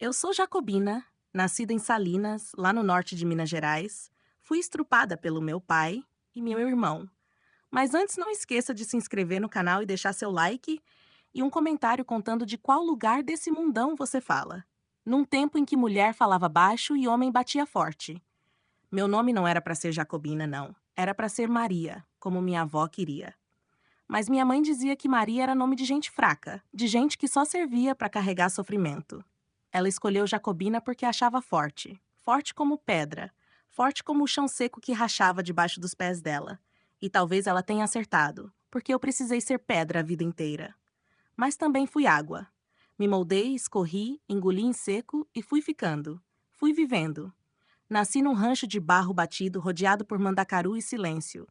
Eu sou jacobina, nascida em Salinas, lá no norte de Minas Gerais. Fui estrupada pelo meu pai e meu irmão. Mas antes não esqueça de se inscrever no canal e deixar seu like e um comentário contando de qual lugar desse mundão você fala. Num tempo em que mulher falava baixo e homem batia forte. Meu nome não era para ser Jacobina, não. Era para ser Maria, como minha avó queria. Mas minha mãe dizia que Maria era nome de gente fraca, de gente que só servia para carregar sofrimento. Ela escolheu Jacobina porque achava forte, forte como pedra, forte como o chão seco que rachava debaixo dos pés dela. E talvez ela tenha acertado, porque eu precisei ser pedra a vida inteira. Mas também fui água. Me moldei, escorri, engoli em seco e fui ficando. Fui vivendo. Nasci num rancho de barro batido rodeado por mandacaru e silêncio.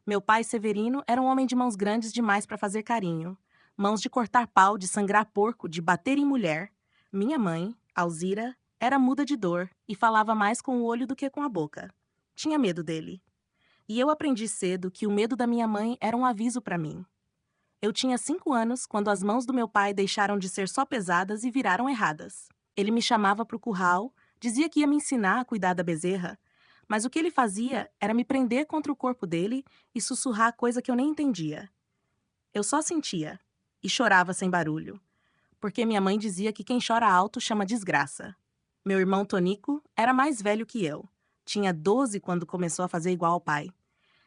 Meu pai, Severino, era um homem de mãos grandes demais para fazer carinho. Mãos de cortar pau, de sangrar porco, de bater em mulher. Minha mãe, Alzira, era muda de dor e falava mais com o olho do que com a boca. Tinha medo dele. E eu aprendi cedo que o medo da minha mãe era um aviso para mim. Eu tinha 5 anos quando as mãos do meu pai deixaram de ser só pesadas e viraram erradas. Ele me chamava para o curral, dizia que ia me ensinar a cuidar da bezerra, mas o que ele fazia era me prender contra o corpo dele e sussurrar coisa que eu nem entendia. Eu só sentia e chorava sem barulho, porque minha mãe dizia que quem chora alto chama desgraça. Meu irmão Tonico era mais velho que eu. Tinha 12 quando começou a fazer igual ao pai.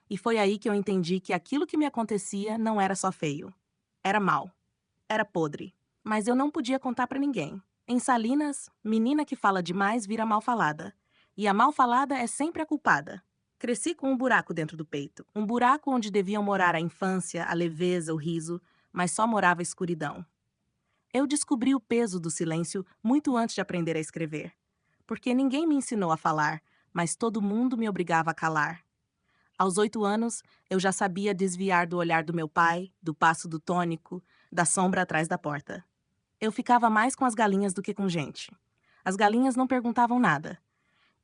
E foi aí que eu entendi que aquilo que me acontecia não era só feio. Era mal. Era podre. Mas eu não podia contar pra ninguém. Em Salinas, menina que fala demais vira mal falada. E a mal falada é sempre a culpada. Cresci com um buraco dentro do peito. Um buraco onde deviam morar a infância, a leveza, o riso, mas só morava a escuridão. Eu descobri o peso do silêncio muito antes de aprender a escrever. Porque ninguém me ensinou a falar, mas todo mundo me obrigava a calar. Aos 8 anos, eu já sabia desviar do olhar do meu pai, do passo do tônico, da sombra atrás da porta. Eu ficava mais com as galinhas do que com gente. As galinhas não perguntavam nada.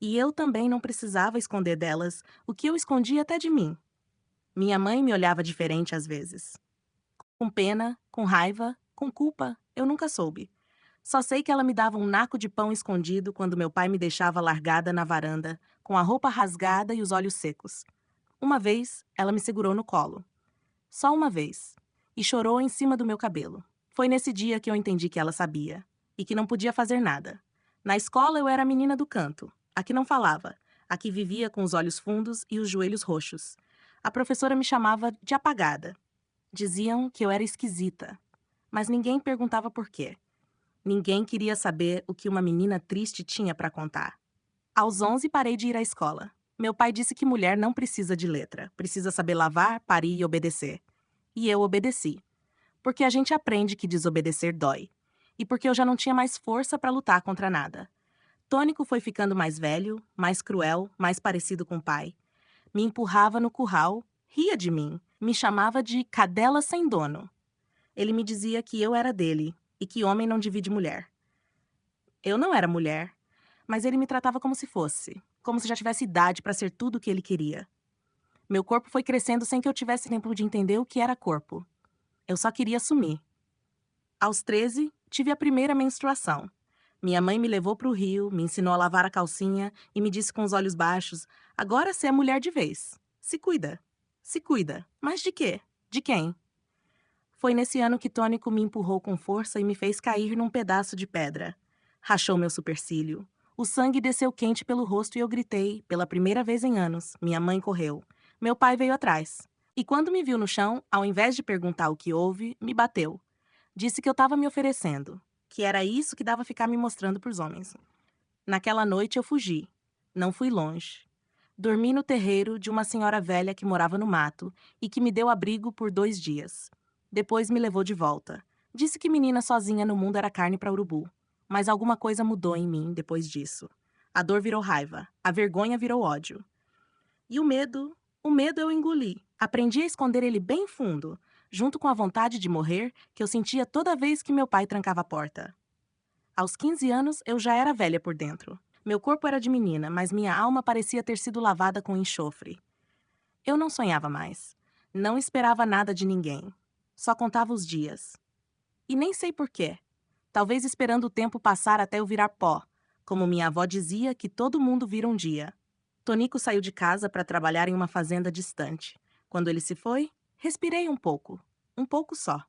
E eu também não precisava esconder delas o que eu escondia até de mim. Minha mãe me olhava diferente às vezes. Com pena, com raiva, com culpa, eu nunca soube. Só sei que ela me dava um naco de pão escondido quando meu pai me deixava largada na varanda, com a roupa rasgada e os olhos secos. Uma vez, ela me segurou no colo. Só uma vez. E chorou em cima do meu cabelo. Foi nesse dia que eu entendi que ela sabia. E que não podia fazer nada. Na escola eu era a menina do canto. A que não falava. A que vivia com os olhos fundos e os joelhos roxos. A professora me chamava de apagada. Diziam que eu era esquisita. Mas ninguém perguntava por quê. Ninguém queria saber o que uma menina triste tinha para contar. Aos 11 parei de ir à escola. Meu pai disse que mulher não precisa de letra, precisa saber lavar, parir e obedecer. E eu obedeci. Porque a gente aprende que desobedecer dói. E porque eu já não tinha mais força para lutar contra nada. Tônico foi ficando mais velho, mais cruel, mais parecido com o pai. Me empurrava no curral, ria de mim, me chamava de cadela sem dono. Ele me dizia que eu era dele e que homem não divide mulher. Eu não era mulher, mas ele me tratava como se fosse, como se já tivesse idade para ser tudo o que ele queria. Meu corpo foi crescendo sem que eu tivesse tempo de entender o que era corpo. Eu só queria sumir. Aos 13, tive a primeira menstruação. Minha mãe me levou para o rio, me ensinou a lavar a calcinha e me disse com os olhos baixos: agora você é mulher de vez. Se cuida. Se cuida. Mas de quê? De quem? Foi nesse ano que Tônico me empurrou com força e me fez cair num pedaço de pedra. Rachou meu supercílio. O sangue desceu quente pelo rosto e eu gritei, pela primeira vez em anos. Minha mãe correu. Meu pai veio atrás. E quando me viu no chão, ao invés de perguntar o que houve, me bateu. Disse que eu estava me oferecendo, que era isso que dava ficar me mostrando pros homens. Naquela noite eu fugi. Não fui longe. Dormi no terreiro de uma senhora velha que morava no mato e que me deu abrigo por 2 dias. Depois me levou de volta. Disse que menina sozinha no mundo era carne para urubu. Mas alguma coisa mudou em mim depois disso. A dor virou raiva, a vergonha virou ódio. E o medo eu engoli. Aprendi a esconder ele bem fundo, junto com a vontade de morrer que eu sentia toda vez que meu pai trancava a porta. Aos 15 anos, eu já era velha por dentro. Meu corpo era de menina, mas minha alma parecia ter sido lavada com enxofre. Eu não sonhava mais. Não esperava nada de ninguém. Só contava os dias. E nem sei por quê. talvez esperando o tempo passar até eu virar pó, como minha avó dizia que todo mundo vira um dia. Tonico saiu de casa para trabalhar em uma fazenda distante. Quando ele se foi, respirei um pouco só,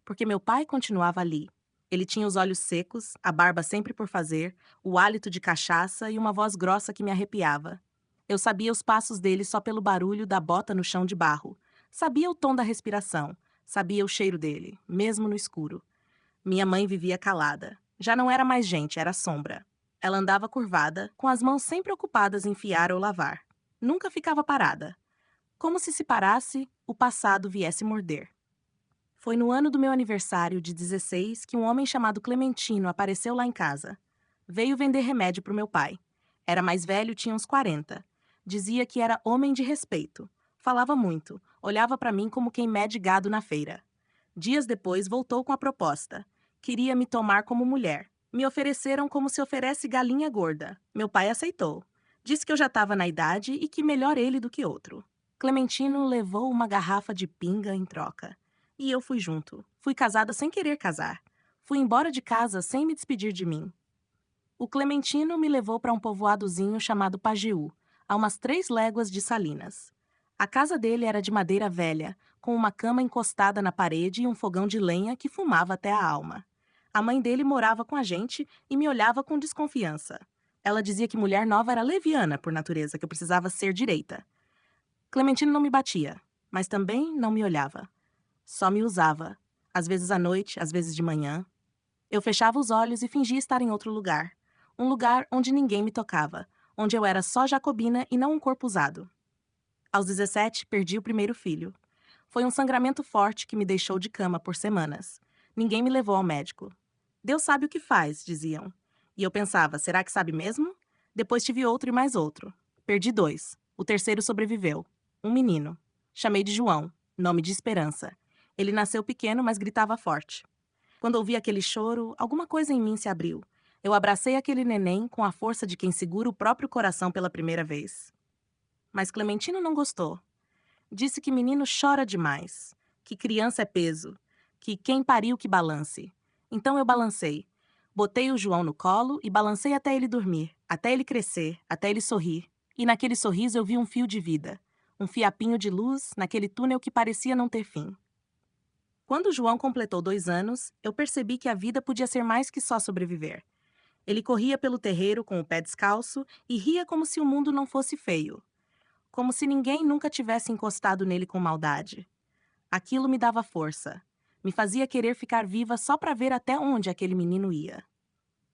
porque meu pai continuava ali. Ele tinha os olhos secos, a barba sempre por fazer, o hálito de cachaça e uma voz grossa que me arrepiava. Eu sabia os passos dele só pelo barulho da bota no chão de barro. Sabia o tom da respiração. Sabia o cheiro dele, mesmo no escuro. Minha mãe vivia calada. Já não era mais gente, era sombra. Ela andava curvada, com as mãos sempre ocupadas em fiar ou lavar. Nunca ficava parada. Como se parasse, o passado viesse morder. Foi no ano do meu aniversário de 16 que um homem chamado Clementino apareceu lá em casa. Veio vender remédio para o meu pai. Era mais velho, tinha uns 40. Dizia que era homem de respeito. Falava muito, olhava para mim como quem mede gado na feira. Dias depois voltou com a proposta. Queria me tomar como mulher. Me ofereceram como se oferece galinha gorda. Meu pai aceitou. Disse que eu já estava na idade e que melhor ele do que outro. Clementino levou uma garrafa de pinga em troca. E eu fui junto. Fui casada sem querer casar. Fui embora de casa sem me despedir de mim. O Clementino me levou para um povoadozinho chamado Pajeú, a umas 3 léguas de Salinas. A casa dele era de madeira velha, com uma cama encostada na parede e um fogão de lenha que fumava até a alma. A mãe dele morava com a gente e me olhava com desconfiança. Ela dizia que mulher nova era leviana por natureza, que eu precisava ser direita. Clementino não me batia, mas também não me olhava. Só me usava, às vezes à noite, às vezes de manhã. Eu fechava os olhos e fingia estar em outro lugar. Um lugar onde ninguém me tocava, onde eu era só jacobina e não um corpo usado. Aos 17, perdi o primeiro filho. Foi um sangramento forte que me deixou de cama por semanas. Ninguém me levou ao médico. Deus sabe o que faz, diziam. E eu pensava, será que sabe mesmo? Depois tive outro e mais outro. Perdi 2. O terceiro sobreviveu. Um menino. Chamei de João, nome de esperança. Ele nasceu pequeno, mas gritava forte. Quando ouvi aquele choro, alguma coisa em mim se abriu. Eu abracei aquele neném com a força de quem segura o próprio coração pela primeira vez. Mas Clementino não gostou. Disse que menino chora demais, que criança é peso, que quem pariu que balance. Então eu balancei. Botei o João no colo e balancei até ele dormir, até ele crescer, até ele sorrir. E naquele sorriso eu vi um fio de vida, um fiapinho de luz naquele túnel que parecia não ter fim. Quando João completou 2 anos, eu percebi que a vida podia ser mais que só sobreviver. Ele corria pelo terreiro com o pé descalço e ria como se o mundo não fosse feio. Como se ninguém nunca tivesse encostado nele com maldade. Aquilo me dava força. Me fazia querer ficar viva só para ver até onde aquele menino ia.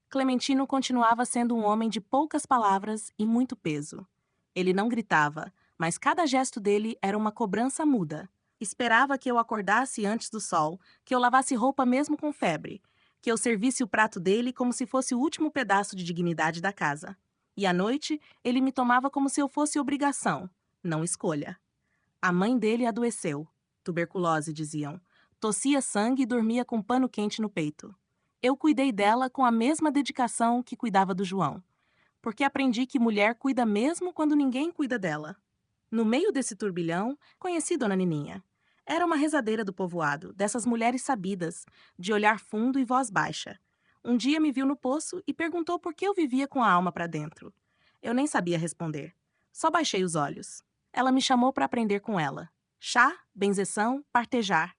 Clementino continuava sendo um homem de poucas palavras e muito peso. Ele não gritava, mas cada gesto dele era uma cobrança muda. Esperava que eu acordasse antes do sol, que eu lavasse roupa mesmo com febre, que eu servisse o prato dele como se fosse o último pedaço de dignidade da casa. E à noite, ele me tomava como se eu fosse obrigação, não escolha. A mãe dele adoeceu. Tuberculose, diziam. Tossia sangue e dormia com pano quente no peito. Eu cuidei dela com a mesma dedicação que cuidava do João, porque aprendi que mulher cuida mesmo quando ninguém cuida dela. No meio desse turbilhão, conheci Dona Nininha. Era uma rezadeira do povoado, dessas mulheres sabidas, de olhar fundo e voz baixa. Um dia me viu no poço e perguntou por que eu vivia com a alma para dentro. Eu nem sabia responder. Só baixei os olhos. Ela me chamou para aprender com ela. Chá, benzeção, partejar.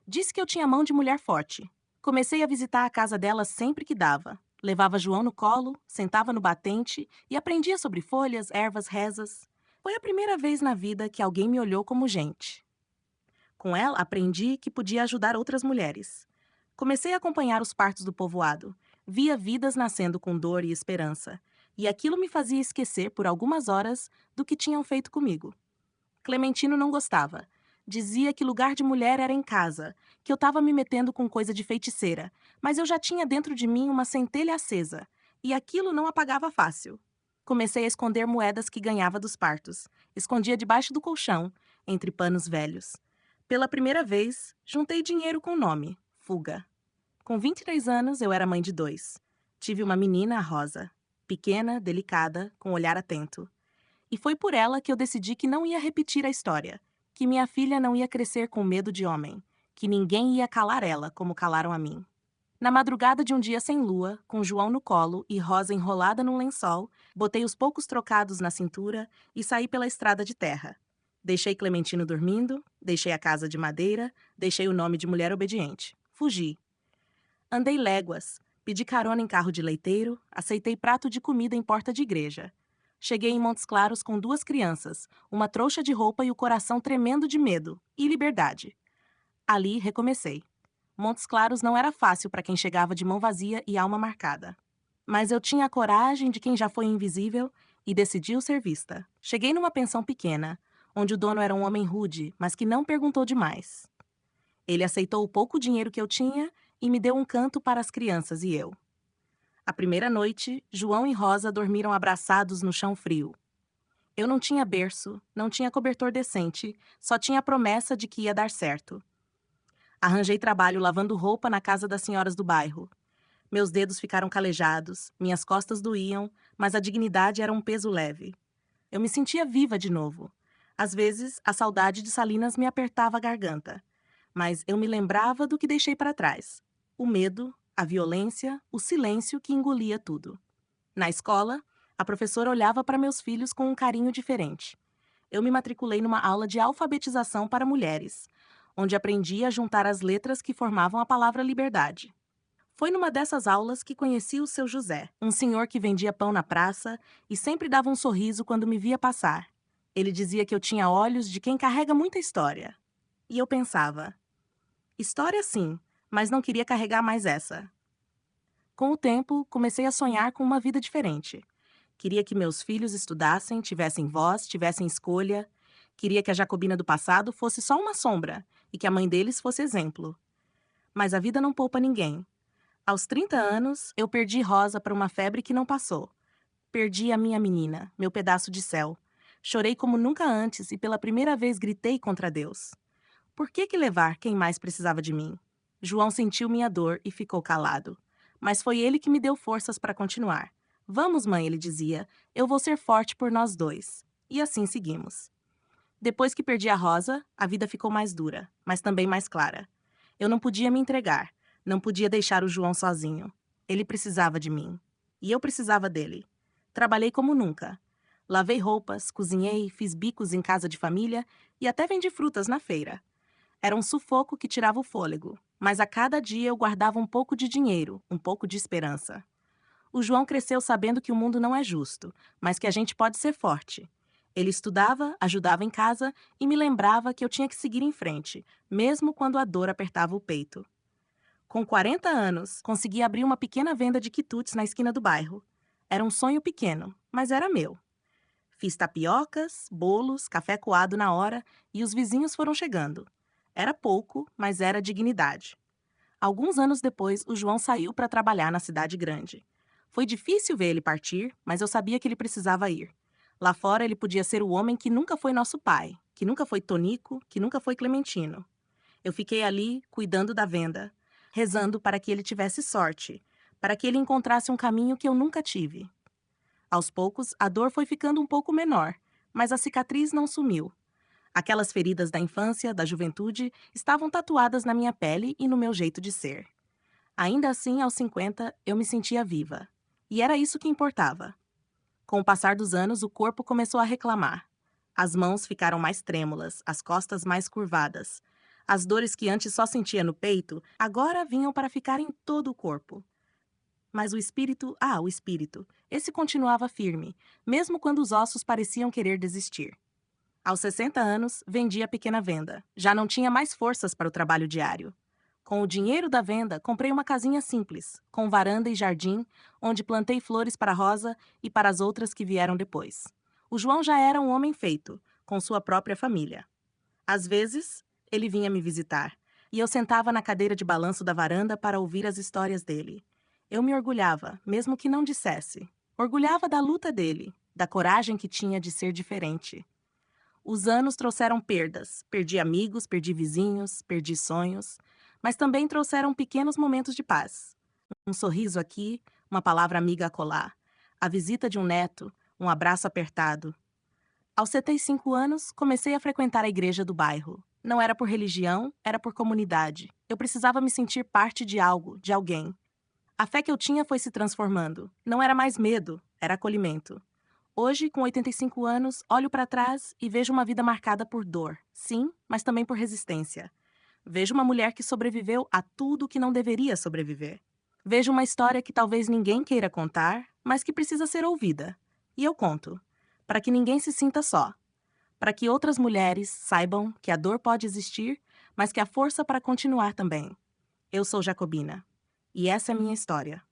Disse que eu tinha mão de mulher forte. Comecei a visitar a casa dela sempre que dava. Levava João no colo, sentava no batente e aprendia sobre folhas, ervas, rezas. Foi a primeira vez na vida que alguém me olhou como gente. Com ela, aprendi que podia ajudar outras mulheres. Comecei a acompanhar os partos do povoado. Via vidas nascendo com dor e esperança. E aquilo me fazia esquecer por algumas horas do que tinham feito comigo. Clementino não gostava. Dizia que lugar de mulher era em casa, que eu estava me metendo com coisa de feiticeira, mas eu já tinha dentro de mim uma centelha acesa, e aquilo não apagava fácil. Comecei a esconder moedas que ganhava dos partos. Escondia debaixo do colchão, entre panos velhos. Pela primeira vez, juntei dinheiro com nome, Fuga. Com 23 anos, eu era mãe de 2. Tive uma menina, a Rosa. Pequena, delicada, com olhar atento. E foi por ela que eu decidi que não ia repetir a história, que minha filha não ia crescer com medo de homem, que ninguém ia calar ela como calaram a mim. Na madrugada de um dia sem lua, com João no colo e Rosa enrolada num lençol, botei os poucos trocados na cintura e saí pela estrada de terra. Deixei Clementino dormindo, deixei a casa de madeira, deixei o nome de mulher obediente. Fugi. Andei léguas, pedi carona em carro de leiteiro, aceitei prato de comida em porta de igreja. Cheguei em Montes Claros com 2 crianças, uma trouxa de roupa e o coração tremendo de medo e liberdade. Ali recomecei. Montes Claros não era fácil para quem chegava de mão vazia e alma marcada. Mas eu tinha a coragem de quem já foi invisível e decidiu ser vista. Cheguei numa pensão pequena, onde o dono era um homem rude, mas que não perguntou demais. Ele aceitou o pouco dinheiro que eu tinha e me deu um canto para as crianças e eu. A primeira noite, João e Rosa dormiram abraçados no chão frio. Eu não tinha berço, não tinha cobertor decente, só tinha a promessa de que ia dar certo. Arranjei trabalho lavando roupa na casa das senhoras do bairro. Meus dedos ficaram calejados, minhas costas doíam, mas a dignidade era um peso leve. Eu me sentia viva de novo. Às vezes, a saudade de Salinas me apertava a garganta. Mas eu me lembrava do que deixei para trás. O medo, a violência, o silêncio que engolia tudo. Na escola, a professora olhava para meus filhos com um carinho diferente. Eu me matriculei numa aula de alfabetização para mulheres, onde aprendi a juntar as letras que formavam a palavra liberdade. Foi numa dessas aulas que conheci o seu José, um senhor que vendia pão na praça e sempre dava um sorriso quando me via passar. Ele dizia que eu tinha olhos de quem carrega muita história. E eu pensava, história sim, mas não queria carregar mais essa. Com o tempo, comecei a sonhar com uma vida diferente. Queria que meus filhos estudassem, tivessem voz, tivessem escolha. Queria que a Jacobina do passado fosse só uma sombra e que a mãe deles fosse exemplo. Mas a vida não poupa ninguém. Aos 30 anos, eu perdi Rosa para uma febre que não passou. Perdi a minha menina, meu pedaço de céu. Chorei como nunca antes e pela primeira vez gritei contra Deus. Por que levar quem mais precisava de mim? João sentiu minha dor e ficou calado. Mas foi ele que me deu forças para continuar. Vamos, mãe, ele dizia, eu vou ser forte por nós dois. E assim seguimos. Depois que perdi a Rosa, a vida ficou mais dura, mas também mais clara. Eu não podia me entregar, não podia deixar o João sozinho. Ele precisava de mim. E eu precisava dele. Trabalhei como nunca. Lavei roupas, cozinhei, fiz bicos em casa de família e até vendi frutas na feira. Era um sufoco que tirava o fôlego, mas a cada dia eu guardava um pouco de dinheiro, um pouco de esperança. O João cresceu sabendo que o mundo não é justo, mas que a gente pode ser forte. Ele estudava, ajudava em casa e me lembrava que eu tinha que seguir em frente, mesmo quando a dor apertava o peito. Com 40 anos, consegui abrir uma pequena venda de quitutes na esquina do bairro. Era um sonho pequeno, mas era meu. Fiz tapiocas, bolos, café coado na hora e os vizinhos foram chegando. Era pouco, mas era dignidade. Alguns anos depois, o João saiu para trabalhar na cidade grande. Foi difícil ver ele partir, mas eu sabia que ele precisava ir. Lá fora ele podia ser o homem que nunca foi nosso pai, que nunca foi Tonico, que nunca foi Clementino. Eu fiquei ali, cuidando da venda, rezando para que ele tivesse sorte, para que ele encontrasse um caminho que eu nunca tive. Aos poucos, a dor foi ficando um pouco menor, mas a cicatriz não sumiu. Aquelas feridas da infância, da juventude, estavam tatuadas na minha pele e no meu jeito de ser. Ainda assim, aos 50, eu me sentia viva. E era isso que importava. Com o passar dos anos, o corpo começou a reclamar. As mãos ficaram mais trêmulas, as costas mais curvadas. As dores que antes só sentia no peito, agora vinham para ficar em todo o corpo. Mas o espírito, esse continuava firme, mesmo quando os ossos pareciam querer desistir. Aos 60 anos, vendi a pequena venda. Já não tinha mais forças para o trabalho diário. Com o dinheiro da venda, comprei uma casinha simples, com varanda e jardim, onde plantei flores para Rosa e para as outras que vieram depois. O João já era um homem feito, com sua própria família. Às vezes, ele vinha me visitar, e eu sentava na cadeira de balanço da varanda para ouvir as histórias dele. Eu me orgulhava, mesmo que não dissesse. Orgulhava da luta dele, da coragem que tinha de ser diferente. Os anos trouxeram perdas. Perdi amigos, perdi vizinhos, perdi sonhos. Mas também trouxeram pequenos momentos de paz. Um sorriso aqui, uma palavra amiga acolá. A visita de um neto, um abraço apertado. Aos 75 anos, comecei a frequentar a igreja do bairro. Não era por religião, era por comunidade. Eu precisava me sentir parte de algo, de alguém. A fé que eu tinha foi se transformando. Não era mais medo, era acolhimento. Hoje, com 85 anos, olho para trás e vejo uma vida marcada por dor. Sim, mas também por resistência. Vejo uma mulher que sobreviveu a tudo que não deveria sobreviver. Vejo uma história que talvez ninguém queira contar, mas que precisa ser ouvida. E eu conto, para que ninguém se sinta só. Para que outras mulheres saibam que a dor pode existir, mas que há força para continuar também. Eu sou Jacobina. E essa é a minha história.